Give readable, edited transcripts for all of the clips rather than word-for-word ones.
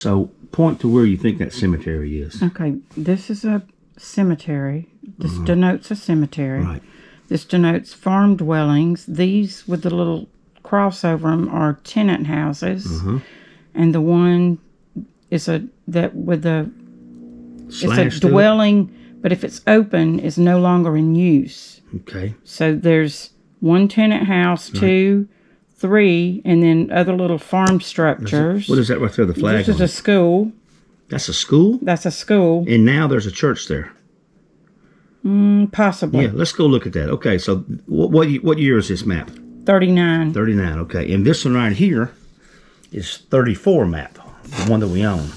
So point to where you think that cemetery is. Okay, this is a cemetery. This denotes a cemetery. Right. This denotes farm dwellings. These with the little cross over them are tenant houses. And the one is it's a dwelling, but if it's open, it's no longer in use. Okay. So there's one tenant house, two, three, and then other little farm structures. What is that right there, the flag? This is a school. That's a school? That's a school. And now there's a church there. Possibly. Yeah, let's go look at that. Okay, so what year is this map? 39. 39, okay. And this one right here is 34 map, the one that we own.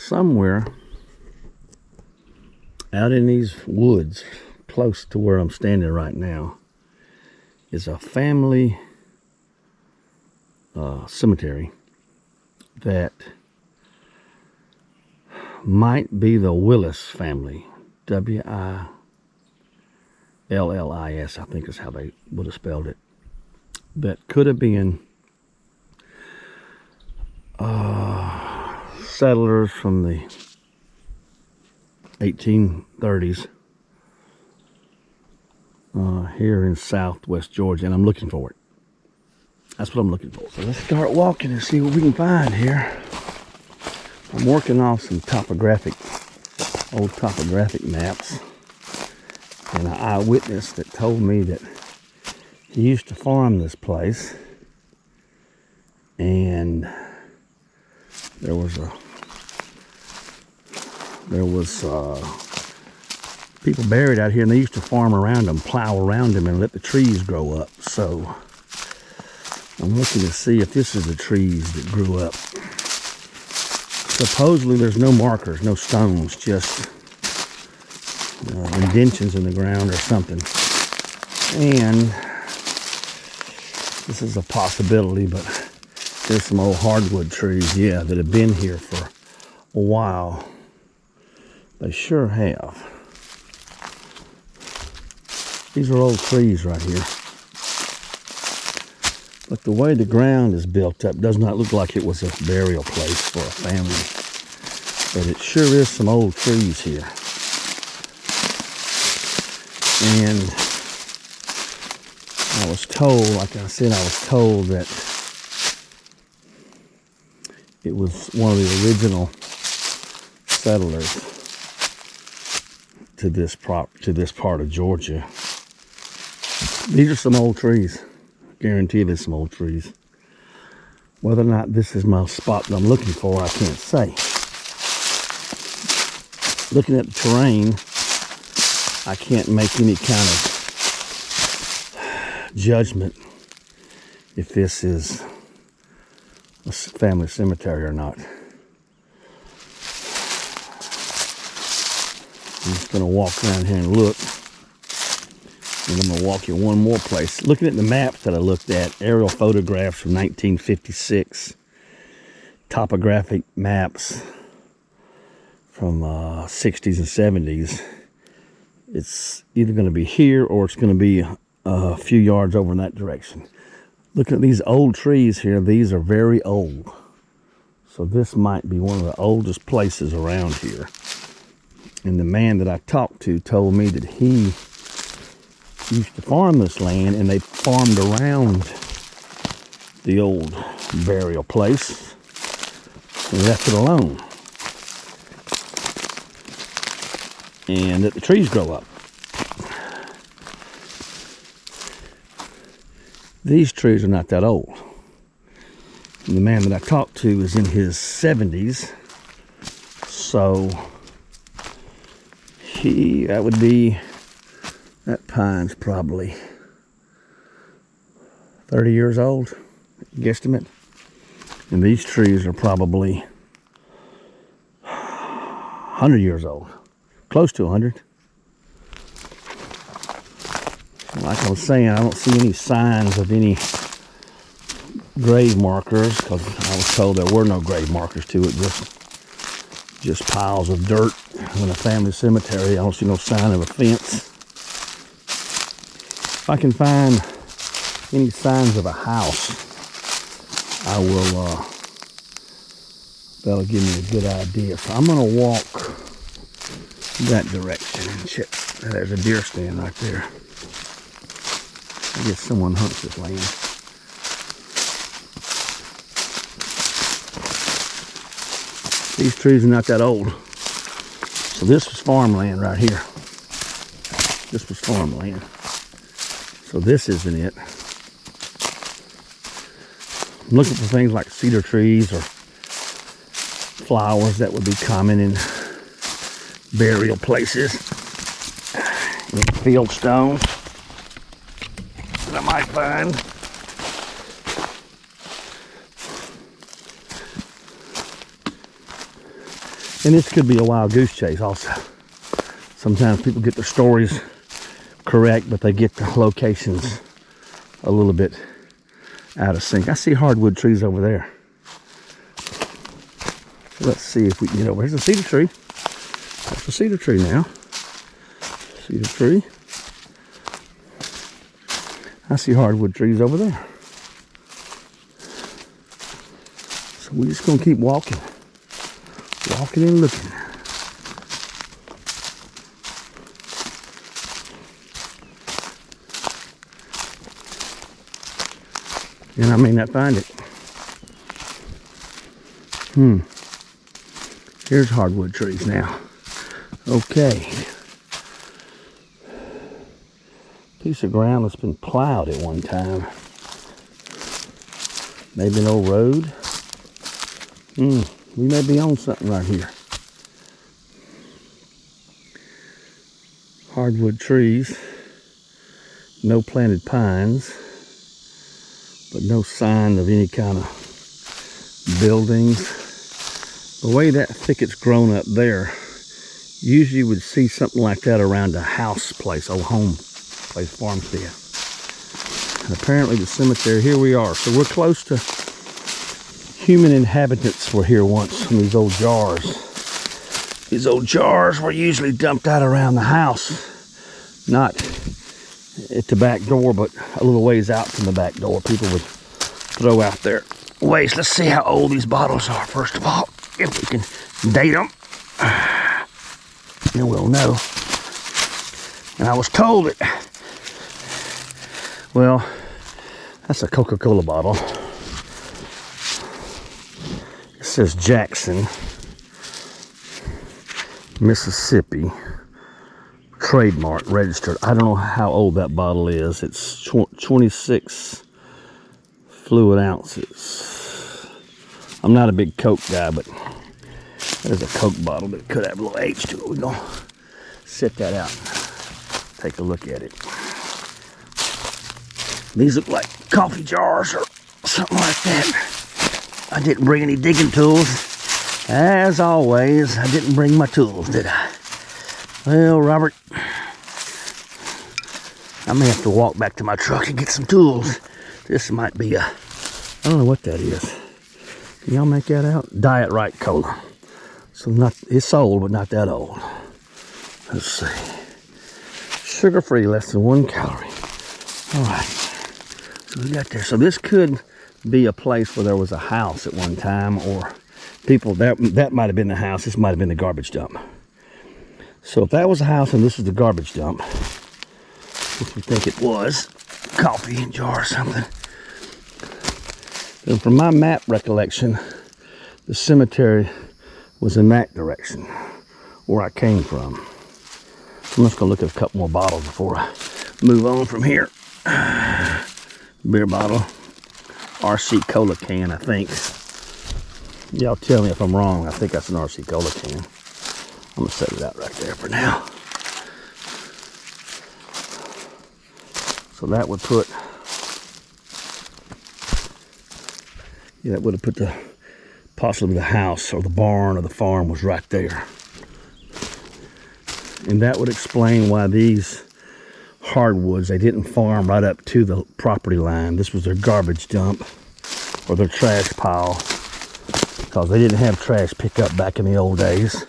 Somewhere out in these woods, close to where I'm standing right now, is a family cemetery that might be the Willis family. W-I-L-L-I-S, I think is how they would have spelled it. That could have been settlers from the 1830s here in southwest Georgia, and I'm looking for it. That's what I'm looking for. So let's start walking and see what we can find here. I'm working off some old topographic maps, and an eyewitness that told me that he used to farm this place, and there was people buried out here, and they used to farm around them, plow around them, and let the trees grow up. So I'm looking to see if this is the trees that grew up. Supposedly there's no markers, no stones, just indentions in the ground or something. And this is a possibility, but there's some old hardwood trees, yeah, that have been here for a while. They sure have. These are old trees right here. But the way the ground is built up does not look like it was a burial place for a family. But it sure is some old trees here. And I was told, like I said, that it was one of the original settlers to this part of Georgia. These are some old trees. Guarantee there's some old trees. Whether or not this is my spot that I'm looking for, I can't say. Looking at the terrain, I can't make any kind of judgment if this is a family cemetery or not. I'm just going to walk around here and look. And I'm going to walk you one more place. Looking at the maps that I looked at, aerial photographs from 1956, topographic maps from 60s and 70s, it's either going to be here or it's going to be a few yards over in that direction. Looking at these old trees here, these are very old. So this might be one of the oldest places around here. And the man that I talked to told me that he used to farm this land, and they farmed around the old burial place and left it alone. And that the trees grow up. These trees are not that old. And the man that I talked to is in his 70s. So that pine's probably 30 years old, guesstimate. And these trees are probably 100 years old, close to 100. Like I was saying, I don't see any signs of any grave markers, because I was told there were no grave markers to it, just piles of dirt in a family cemetery. I don't see no sign of a fence. If I can find any signs of a house, I will, that'll give me a good idea. So I'm going to walk that direction and check. There's a deer stand right there. I guess someone hunts this land. These trees are not that old. So this was farmland right here. This was farmland. So this isn't it. I'm looking for things like cedar trees or flowers that would be common in burial places. Field stones that I might find. And this could be a wild goose chase also. Sometimes people get their stories correct, but they get the locations a little bit out of sync. I see hardwood trees over there. Let's see if we can get over. Here's a cedar tree. That's a cedar tree now. Cedar tree. I see hardwood trees over there. So we're just going to keep walking. Walking and looking. And I may not find it. Here's hardwood trees now. Okay. Piece of ground that's been plowed at one time. Maybe an old road. We may be on something right here. Hardwood trees. No planted pines. But no sign of any kind of buildings. The way that thicket's grown up there, usually you would see something like that around a house place, old home place, farmstead. And apparently the cemetery, here we are. So we're close to human inhabitants were here once in these old jars. These old jars were usually dumped out around the house. Not at the back door, but a little ways out from the back door. People would throw out their waste. Let's see how old these bottles are, first of all. If we can date them, then we'll know. And I was told it. Well, that's a Coca-Cola bottle. It says Jackson, Mississippi. Trademark, registered. I don't know how old that bottle is. It's 26 fluid ounces. I'm not a big Coke guy, but there's a Coke bottle that could have a little age to it. We're going to set that out and take a look at it. These look like coffee jars or something like that. I didn't bring any digging tools. As always, I didn't bring my tools, did I? Well, Robert, I may have to walk back to my truck and get some tools. This might be I don't know what that is. Can y'all make that out? Diet Right Cola. So it's old, but not that old. Let's see. Sugar-free, less than 1 calorie. All right. So we got there. So this could be a place where there was a house at one time, or people, that might have been the house. This might have been the garbage dump. So if that was a house and this is the garbage dump, which we think it was, coffee jar or something, then from my map recollection, the cemetery was in that direction, where I came from. I'm just gonna look at a couple more bottles before I move on from here. Beer bottle, RC Cola can, I think. Y'all tell me if I'm wrong. I think that's an RC Cola can. I'm gonna set it out right there for now. So that would put Yeah, that would have put possibly the house or the barn or the farm was right there. And that would explain why these hardwoods, they didn't farm right up to the property line. This was their garbage dump or their trash pile, because they didn't have trash pickup back in the old days.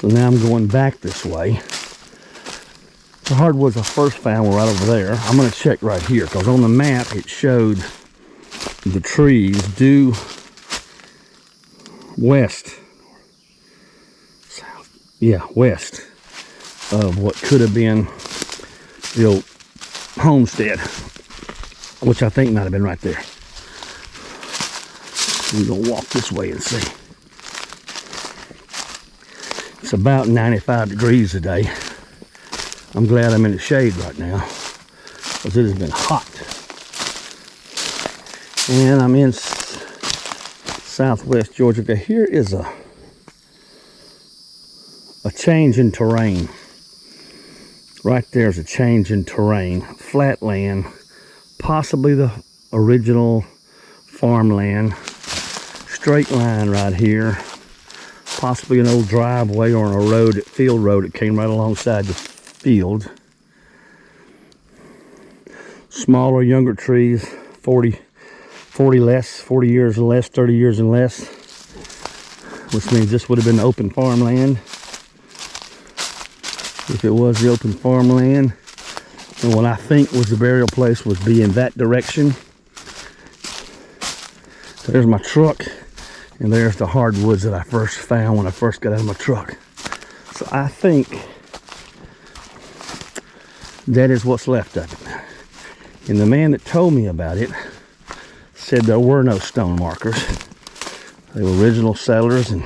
So now I'm going back this way. The hardwoods I first found were right over there. I'm going to check right here, because on the map it showed the trees due west, south, yeah, west of what could have been the old homestead, which I think might have been right there. We're going to walk this way and see. It's about 95 degrees today. I'm glad I'm in the shade right now, because it has been hot. And I'm in southwest Georgia. Okay, here is a change in terrain. Right there's a change in terrain. Flat land, possibly the original farmland. Straight line right here. Possibly an old driveway or a road, field road that came right alongside the field. Smaller, younger trees, 40 years and less, 30 years and less, which means this would have been open farmland. If it was the open farmland, and what I think was the burial place would be in that direction. So there's my truck, and there's the hardwoods that I first found when I first got out of my truck. So I think that is what's left of it. And the man that told me about it said there were no stone markers. They were original settlers and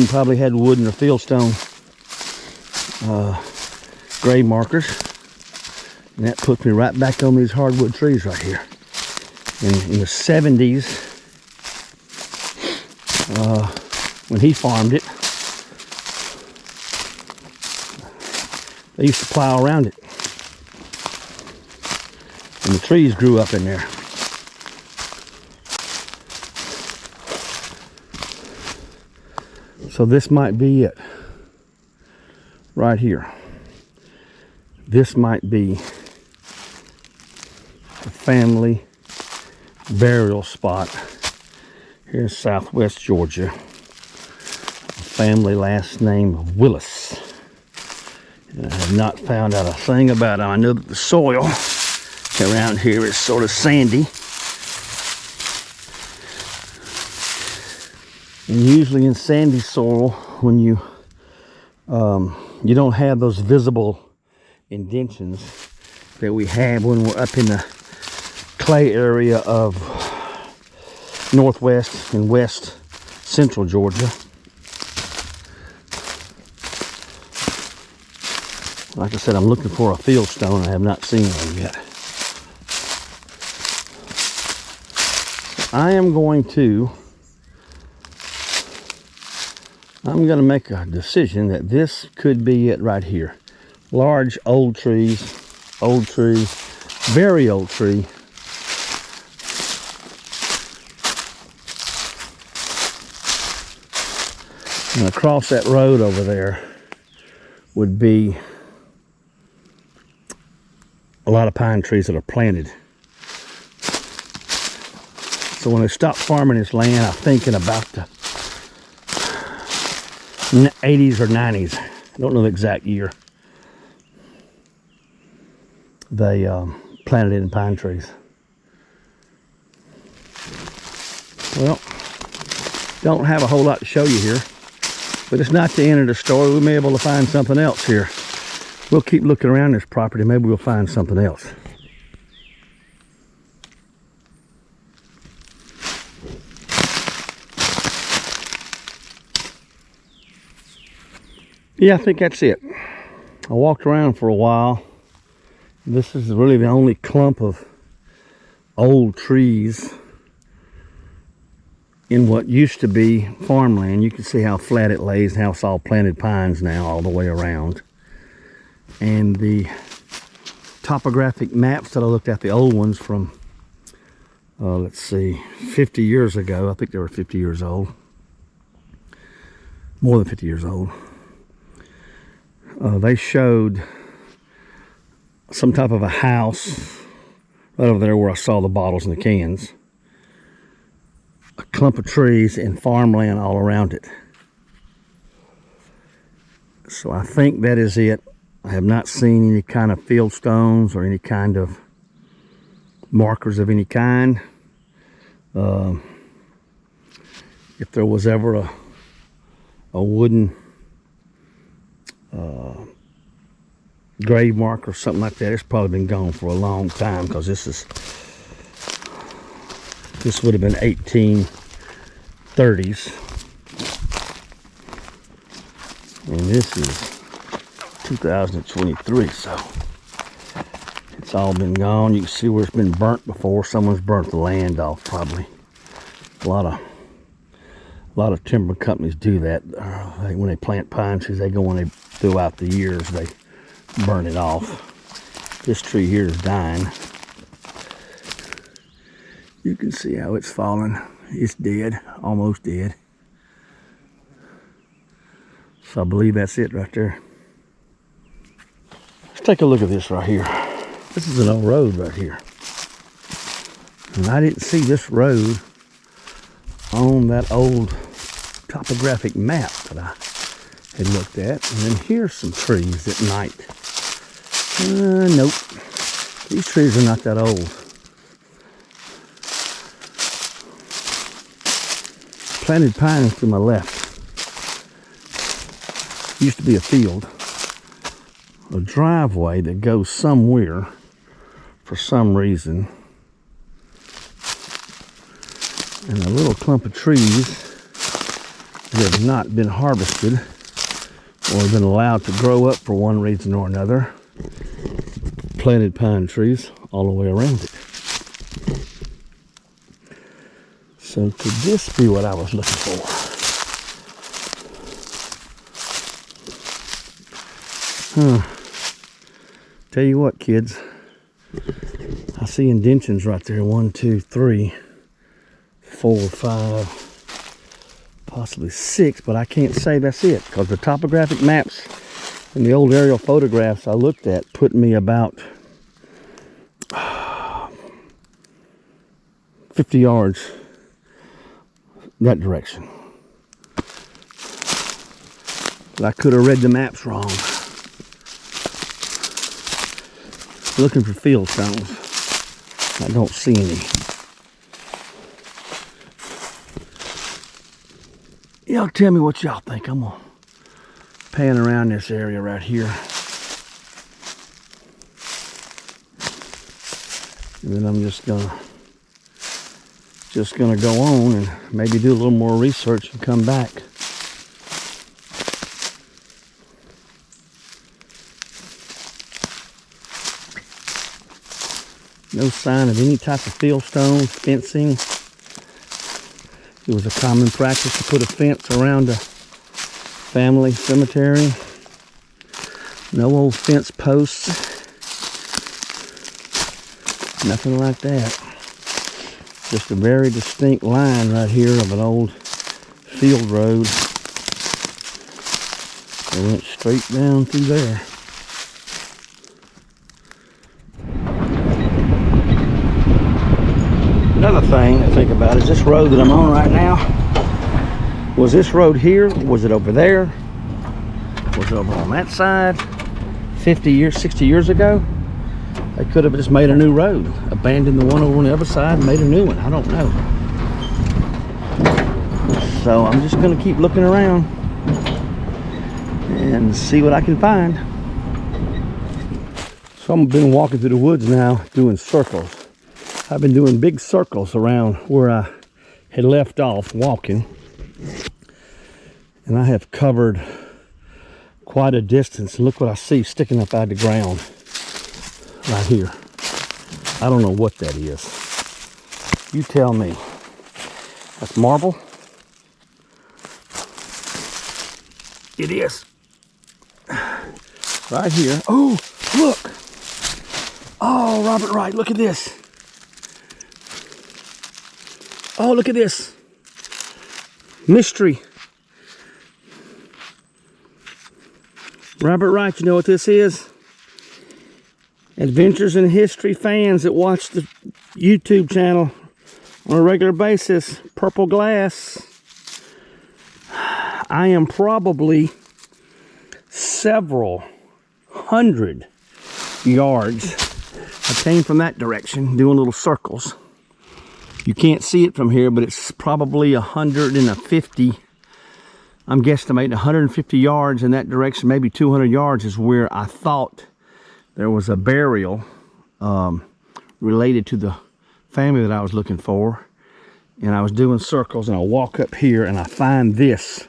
probably had wooden or fieldstone grave markers. And that puts me right back on these hardwood trees right here. In the 70s, when he farmed it, they used to plow around it. And the trees grew up in there. So this might be it. Right here. This might be a family burial spot here in southwest Georgia. A family last name of Willis. And I have not found out a thing about them. I know that the soil around here is sort of sandy. And usually in sandy soil, when you don't have those visible indentions that we have when we're up in the clay area of northwest and west central Georgia. Like I said, I'm looking for a fieldstone. I have not seen one yet. I'm going to make a decision that this could be it right here. Large old trees, very old tree. And across that road over there would be a lot of pine trees that are planted. So when they stopped farming this land, I'm thinking about the 80s or 90s. I don't know the exact year. They planted it in pine trees. Well, don't have a whole lot to show you here, but it's not the end of the story. We may be able to find something else here. We'll keep looking around this property. Maybe we'll find something else. Yeah, I think that's it. I walked around for a while. This is really the only clump of old trees in what used to be farmland. You can see how flat it lays and how it's all planted pines now all the way around. And the topographic maps that I looked at, the old ones from, let's see, 50 years ago. I think they were 50 years old. More than 50 years old. They showed some type of a house right over there where I saw the bottles and the cans. A clump of trees and farmland all around it. So I think that is it. I have not seen any kind of field stones or any kind of markers of any kind. If there was ever a wooden grave marker or something like that, it's probably been gone for a long time, because this would have been 1830s, and this is 2023, so it's all been gone. You can see where it's been burnt before. Someone's burnt the land off, probably. A lot of timber companies do that. When they plant pine trees, they go in, throughout the years, they burn it off. This tree here is dying. You can see how it's fallen. It's dead, almost dead. So I believe that's it right there. Let's take a look at this right here. This is an old road right here. And I didn't see this road on that old topographic map that I had looked at. And then here's some trees at night. Nope. These trees are not that old. Planted pines to my left. Used to be a field. A driveway that goes somewhere for some reason. And a little clump of trees that have not been harvested or been allowed to grow up for one reason or another. Planted pine trees all the way around it. So could this be what I was looking for? Tell you what, kids, I see indentions right there. 1, 2, 3, 4, 5, possibly 6, but I can't say that's it, because the topographic maps and the old aerial photographs I looked at put me about 50 yards that direction. But I could have read the maps wrong. Looking for field stones. I don't see any. Y'all tell me what y'all think. I'm gonna pan around this area right here. And then I'm just gonna go on and maybe do a little more research and come back. No sign of any type of field stones, fencing. It was a common practice to put a fence around a family cemetery. No old fence posts. Nothing like that. Just a very distinct line right here of an old field road. It went straight down through there. Another thing to think about is this road that I'm on right now. Was this road here? Was it over there? Was it over on that side? 50 years, 60 years ago? They could have just made a new road. Abandoned the one over on the other side and made a new one. I don't know. So I'm just going to keep looking around and see what I can find. So I've been walking through the woods now doing circles. I've been doing big circles around where I had left off walking. And I have covered quite a distance. Look what I see sticking up out of the ground right here. I don't know what that is. You tell me. That's marble? It is. Right here. Oh, look. Oh, Robert Wright, look at this. Oh, look at this. Mystery. Robert Wright, you know what this is? Adventures in History fans that watch the YouTube channel on a regular basis. Purple glass. I am probably several hundred yards. I came from that direction, doing little circles. You can't see it from here, but it's probably 150. I'm guesstimating 150 yards in that direction, maybe 200 yards is where I thought there was a burial related to the family that I was looking for. And I was doing circles, and I walk up here and I find this.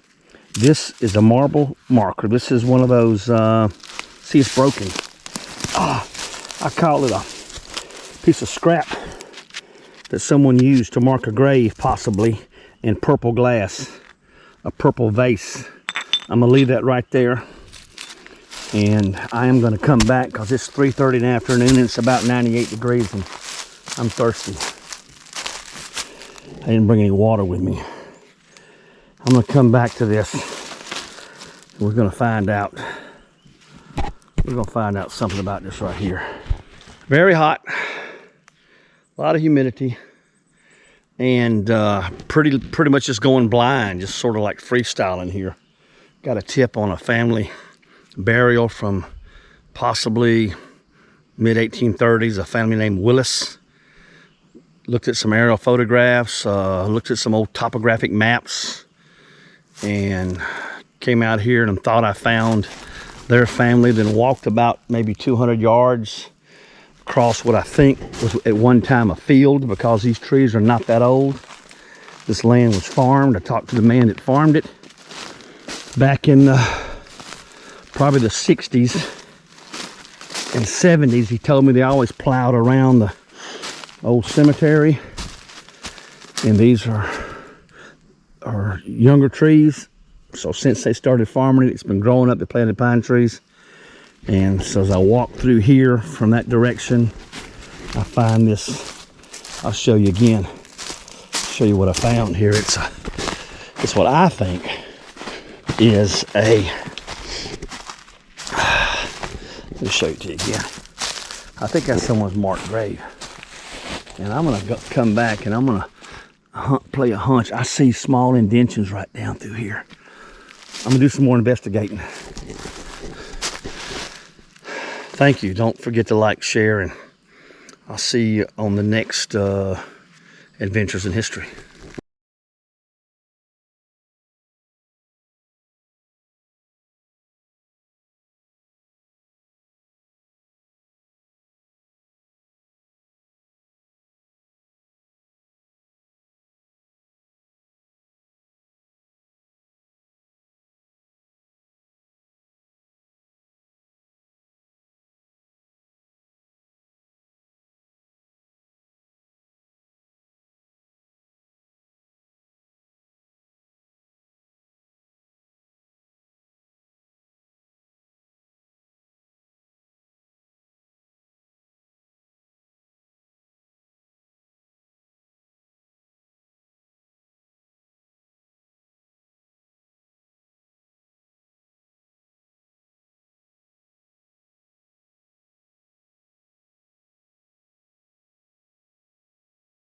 This is a marble marker. This is one of those, see, it's broken. I call it a piece of scrap that someone used to mark a grave, possibly, in purple glass, a purple vase. I'm gonna leave that right there, and I am gonna come back because it's 3:30 in the afternoon and it's about 98 degrees and I'm thirsty. I didn't bring any water with me. I'm gonna come back to this. We're gonna find out. We're gonna find out something about this right here. Very hot, a lot of humidity, and pretty much just going blind, just sort of like freestyling here. Got a tip on a family burial from possibly mid-1830s, a family named Willis. Looked at some aerial photographs, looked at some old topographic maps, and came out here and thought I found their family, then walked about maybe 200 yards across what I think was at one time a field, because these trees are not that old. This land was farmed. I talked to the man that farmed it back in probably the 60s and 70s. He told me they always plowed around the old cemetery, and these are younger trees. So since they started farming it, it's been growing up. They planted pine trees. And so as I walk through here from that direction, I find this. I'll show you again. Show you what I found here. It's what I think is a. Let me show it to you again. I think that's someone's marked grave. And I'm gonna come back and I'm gonna play a hunch. I see small indentions right down through here. I'm gonna do some more investigating. Thank you. Don't forget to like, share, and I'll see you on the next Adventures in History.